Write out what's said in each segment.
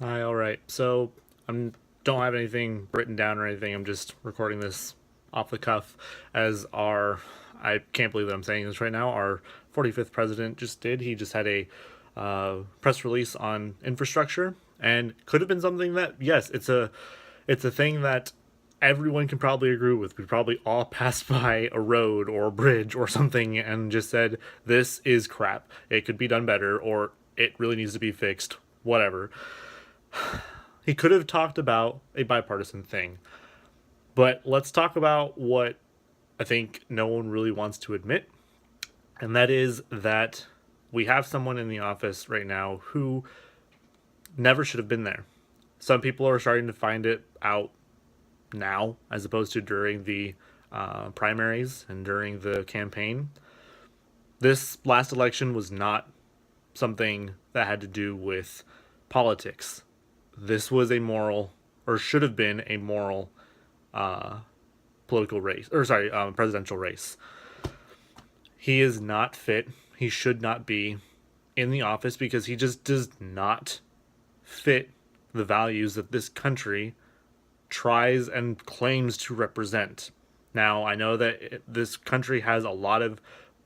Hi, all right. So I'm don't have anything written down or anything. I'm just recording this off the cuff as our I can't believe that I'm saying this right now. Our 45th president just did. He just had a press release on infrastructure, and could have been something that yes, it's a thing that everyone can probably agree with. We probably all passed by a road or a bridge or something and just said this is crap. It could be done better, or it really needs to be fixed. Whatever. He could have talked about a bipartisan thing. But let's talk about what I think no one really wants to admit, and that is that we have someone in the office right now who never should have been there. Some people are starting to find it out now, as opposed to during the primaries and during the campaign. This last election was not something that had to do with politics. This was a moral, or should have been a moral, political race, or sorry, presidential race. He is not fit. He should not be in the office because he just does not fit the values that this country tries and claims to represent. Now, I know that this country has a lot of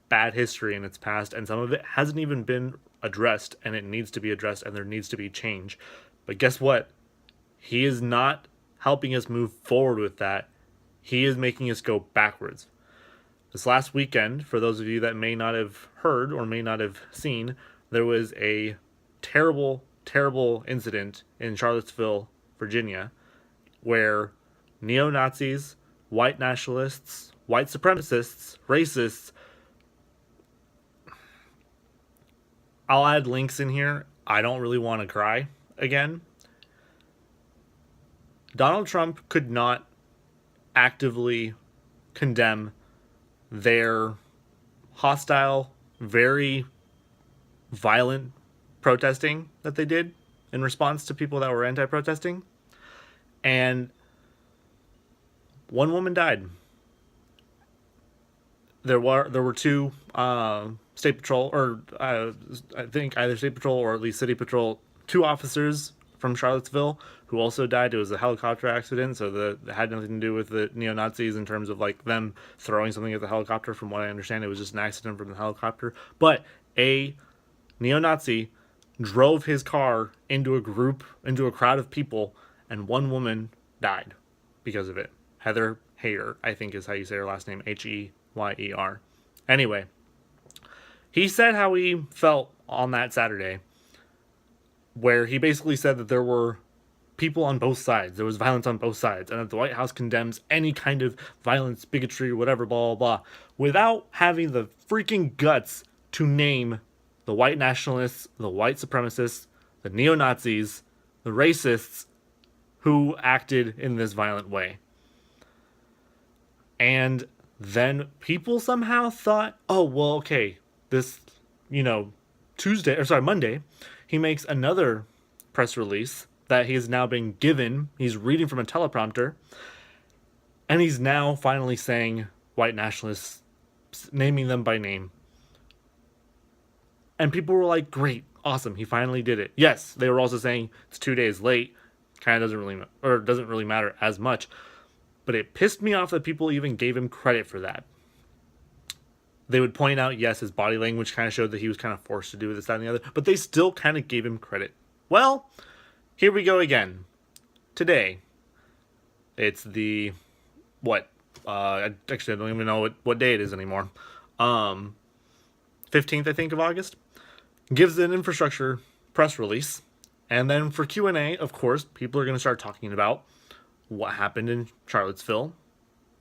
bad history in its past, and some of it hasn't even been addressed, and it needs to be addressed, and there needs to be change. But guess what? He is not helping us move forward with that. He is making us go backwards. This last weekend, for those of you that may not have heard or may not have seen, there was a terrible, terrible incident in Charlottesville, Virginia, where neo Nazis, white nationalists, white supremacists, racists, I'll add links in here. I don't really want to cry again. Donald Trump could not actively condemn their hostile, very violent protesting that they did in response to people that were anti protesting. And one woman died. There were two state patrol, or I think either state patrol or at least city patrol, two officers from Charlottesville who also died. It was a helicopter accident, so it had nothing to do with the neo Nazis in terms of like them throwing something at the helicopter. From what I understand, it was just an accident from the helicopter. But a neo Nazi drove his car into a crowd of people, and one woman died because of it. Heather Heyer, I think is how you say her last name, Heyer. Anyway, he said how he felt on that Saturday, where he basically said that there were people on both sides. There was violence on both sides, and that the White House condemns any kind of violence, bigotry, or whatever, blah, blah, blah, without having the freaking guts to name the white nationalists, the white supremacists, the neo Nazis, the racists who acted in this violent way. And then people somehow thought, oh, well, okay, this, Monday, he makes another press release that he's now been given. He's reading from a teleprompter, and he's now finally saying white nationalists, naming them by name. And people were like, great, awesome, he finally did it. Yes, they were also saying it's 2 days late, kind of doesn't really matter as much. But it pissed me off that people even gave him credit for that. They would point out, yes, his body language kind of showed that he was kind of forced to do this, that, and the other, but they still kind of gave him credit. Well, here we go again. Today, it's the, what? Actually, I don't even know what day it is anymore. 15th, I think, of August. Gives an infrastructure press release. And then for Q&A, of course, people are going to start talking about what happened in Charlottesville.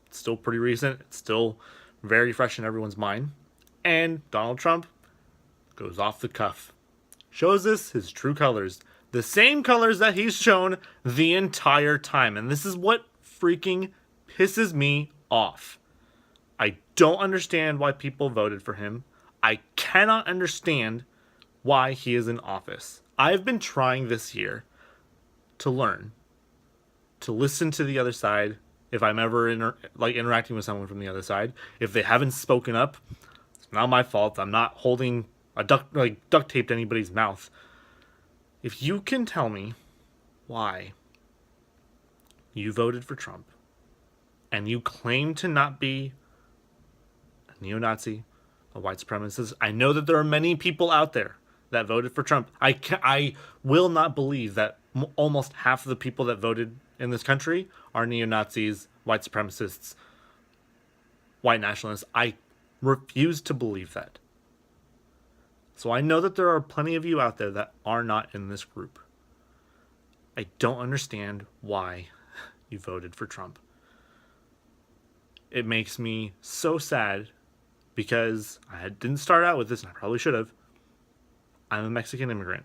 It's still pretty recent. It's still very fresh in everyone's mind. And Donald Trump goes off the cuff. Shows us his true colors. The same colors that he's shown the entire time. And this is what freaking pisses me off. I don't understand why people voted for him. I cannot understand why he is in office. I've been trying this year to learn, to listen to the other side. If I'm ever interacting with someone from the other side, if they haven't spoken up, it's not my fault. I'm not holding a duct taped anybody's mouth. If you can tell me why you voted for Trump and you claim to not be a neo-Nazi, a white supremacist. I know that there are many people out there that voted for Trump. I will not believe that almost half of the people that voted in this country are neo-Nazis, white supremacists, white nationalists. I refuse to believe that. So I know that there are plenty of you out there that are not in this group. I don't understand why you voted for Trump. It makes me so sad because I didn't start out with this, and I probably should have. I'm a Mexican immigrant.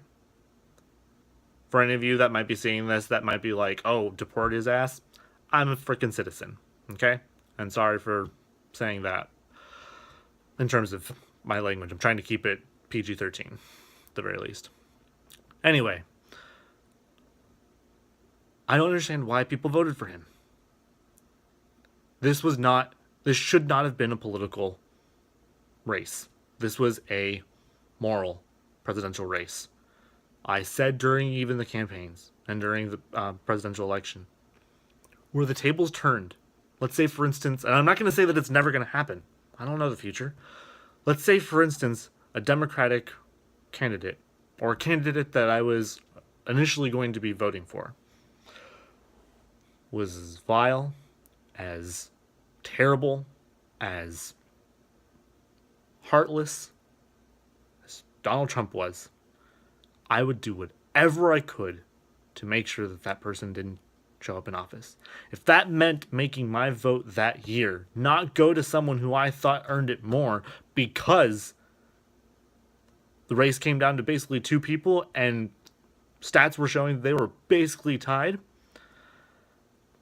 For any of you that might be seeing this, that might be like, oh, deport his ass. I'm a freaking citizen, okay? And sorry for saying that in terms of my language. I'm trying to keep it PG-13, at the very least. Anyway, I don't understand why people voted for him. This should not have been a political race. This was a moral presidential race. I said during even the campaigns and during the presidential election, where the tables turned. Let's say, for instance, and I'm not going to say that it's never going to happen. I don't know the future. Let's say, for instance, a Democratic candidate, or a candidate that I was initially going to be voting for, was as vile, as terrible, as heartless as Donald Trump was. I would do whatever I could to make sure that that person didn't show up in office. If that meant making my vote that year not go to someone who I thought earned it more because the race came down to basically two people and stats were showing they were basically tied,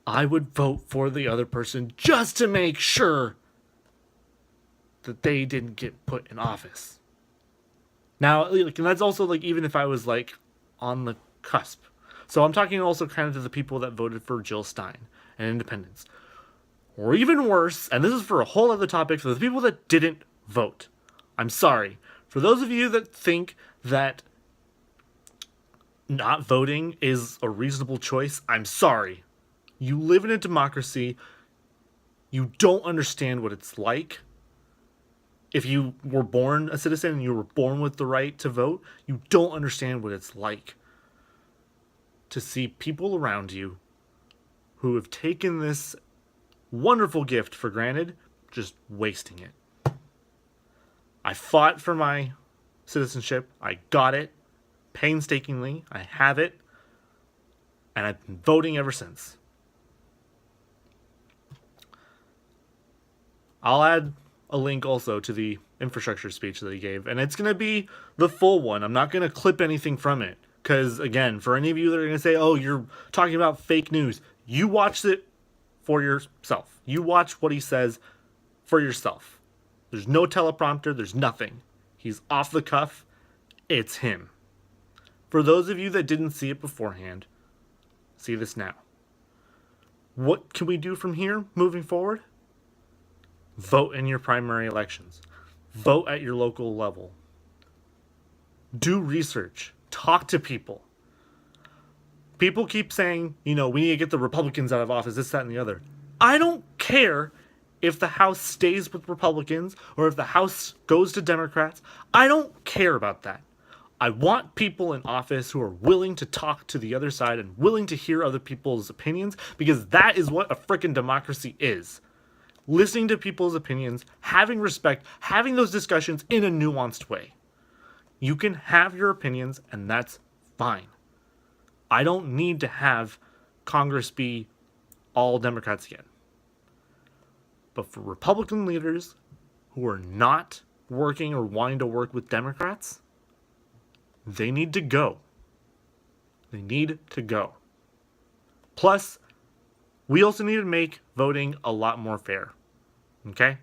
I would vote for the other person just to make sure that they didn't get put in office. Now, and that's also like even if I was like on the cusp. So I'm talking also kind of to the people that voted for Jill Stein and independents. Or even worse, and this is for a whole other topic, for the people that didn't vote. I'm sorry. For those of you that think that not voting is a reasonable choice, I'm sorry. You live in a democracy. You don't understand what it's like. If you were born a citizen and you were born with the right to vote, you don't understand what it's like to see people around you who have taken this wonderful gift for granted, just wasting it. I fought for my citizenship. I got it painstakingly. I have it. And I've been voting ever since. I'll add a link also to the infrastructure speech that he gave, and it's going to be the full one. I'm not going to clip anything from it, because, again, for any of you that are going to say, oh, you're talking about fake news, you watch it for yourself. You watch what he says for yourself. There's no teleprompter. There's nothing. He's off the cuff. It's him. For those of you that didn't see it beforehand, see this now. What can we do from here moving forward? Vote in your primary elections. Vote at your local level. Do research. Talk to people. People keep saying, we need to get the Republicans out of office, this, that, and the other. I don't care if the House stays with Republicans or if the House goes to Democrats. I don't care about that. I want people in office who are willing to talk to the other side and willing to hear other people's opinions, because that is what a frickin' democracy is. Listening to people's opinions, having respect, having those discussions in a nuanced way. You can have your opinions, and that's fine. I don't need to have Congress be all Democrats again. But for Republican leaders who are not working or wanting to work with Democrats, they need to go. They need to go. Plus, we also need to make voting a lot more fair. Okay?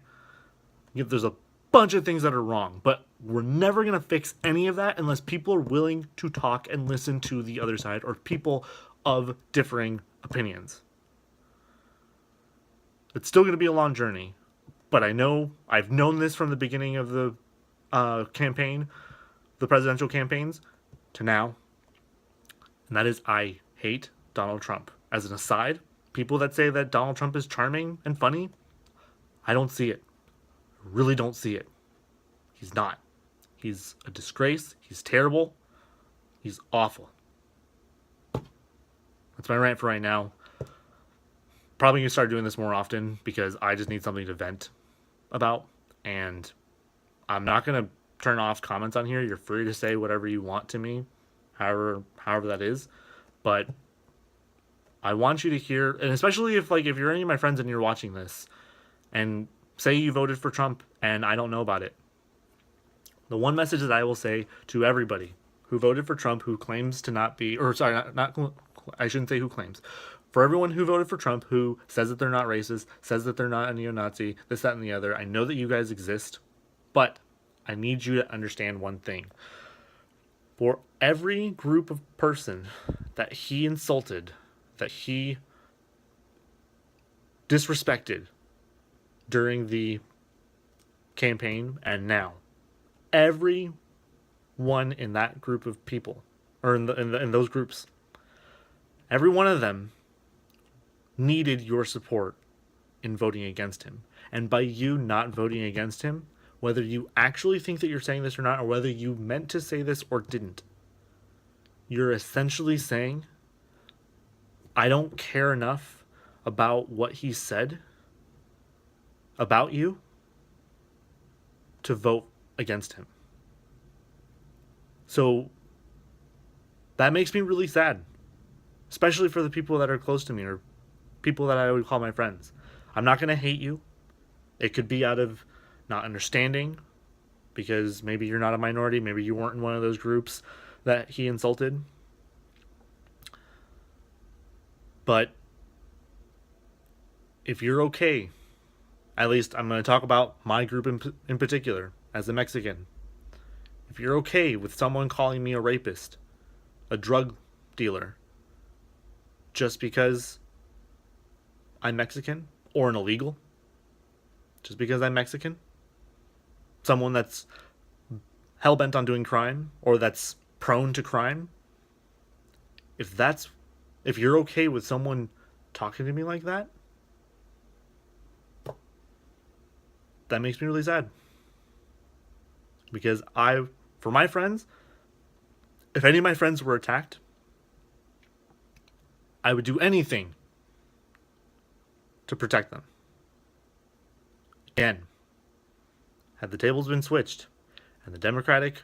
There's a bunch of things that are wrong, but we're never going to fix any of that unless people are willing to talk and listen to the other side or people of differing opinions. It's still going to be a long journey, but I've known this from the beginning of the campaign, the presidential campaigns, to now, and that is I hate Donald Trump. As an aside, people that say that Donald Trump is charming and funny, I don't see it. I really don't see it. He's not. He's a disgrace. He's terrible. He's awful. That's my rant for right now. Probably going to start doing this more often because I just need something to vent about. And I'm not going to turn off comments on here. You're free to say whatever you want to me, however that is. But I want you to hear, and especially if you're any of my friends and you're watching this, and say you voted for Trump and I don't know about it. The one message that I will say to everybody who voted for Trump, who claims to not be, or sorry, not I shouldn't say who claims. For everyone who voted for Trump, who says that they're not racist, says that they're not a neo-Nazi, this, that, and the other, I know that you guys exist, but I need you to understand one thing. For every group of person that he insulted, that he disrespected during the campaign and now, every one in that group of people, or in those groups, every one of them needed your support in voting against him. And by you not voting against him, whether you actually think that you're saying this or not, or whether you meant to say this or didn't, you're essentially saying, I don't care enough about what he said about you to vote against him. So that makes me really sad, especially for the people that are close to me or people that I would call my friends. I'm not going to hate you. It could be out of not understanding because maybe you're not a minority. Maybe you weren't in one of those groups that he insulted. But if you're okay, at least I'm going to talk about my group in particular as a Mexican. If you're okay with someone calling me a rapist, a drug dealer, just because I'm Mexican, or an illegal, just because I'm Mexican, someone that's hell-bent on doing crime, or that's prone to crime, if you're okay with someone talking to me like that, that makes me really sad. Because for my friends, if any of my friends were attacked, I would do anything to protect them. Again, had the tables been switched and the Democratic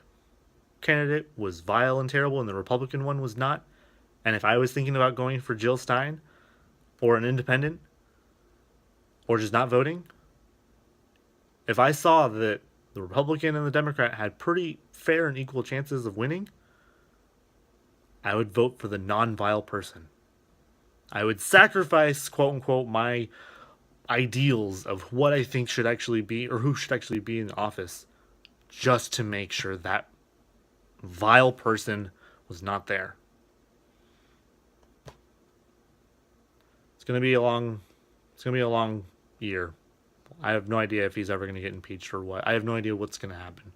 candidate was vile and terrible and the Republican one was not, and if I was thinking about going for Jill Stein or an independent or just not voting, if I saw that the Republican and the Democrat had pretty fair and equal chances of winning, I would vote for the non-vile person. I would sacrifice, quote unquote, my ideals of what I think should actually be, or who should actually be in office, just to make sure that vile person was not there. It's gonna be a long year. I have no idea if he's ever gonna get impeached or what. I have no idea what's gonna happen.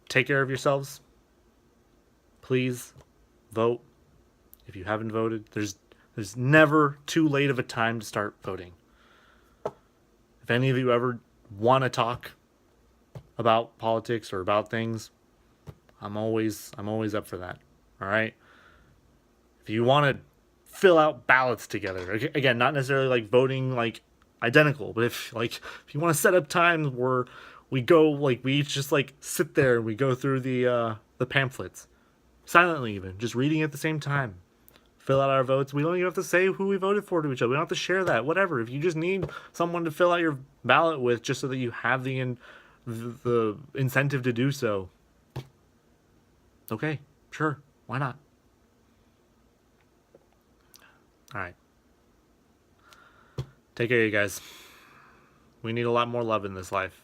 Take care of yourselves. Please vote. If you haven't voted, there's never too late of a time to start voting. If any of you ever want to talk about politics or about things, I'm always up for that. All right? If you want to fill out ballots together, again, not necessarily like voting like identical, but if you want to set up times where we go, like, we each just like sit there and we go through the pamphlets silently, even just reading at the same time, fill out our votes. We don't even have to say who we voted for to each other. We don't have to share that. Whatever. If you just need someone to fill out your ballot with, just so that you have the incentive to do so, okay, sure, why not? All right. Take care, you guys. We need a lot more love in this life.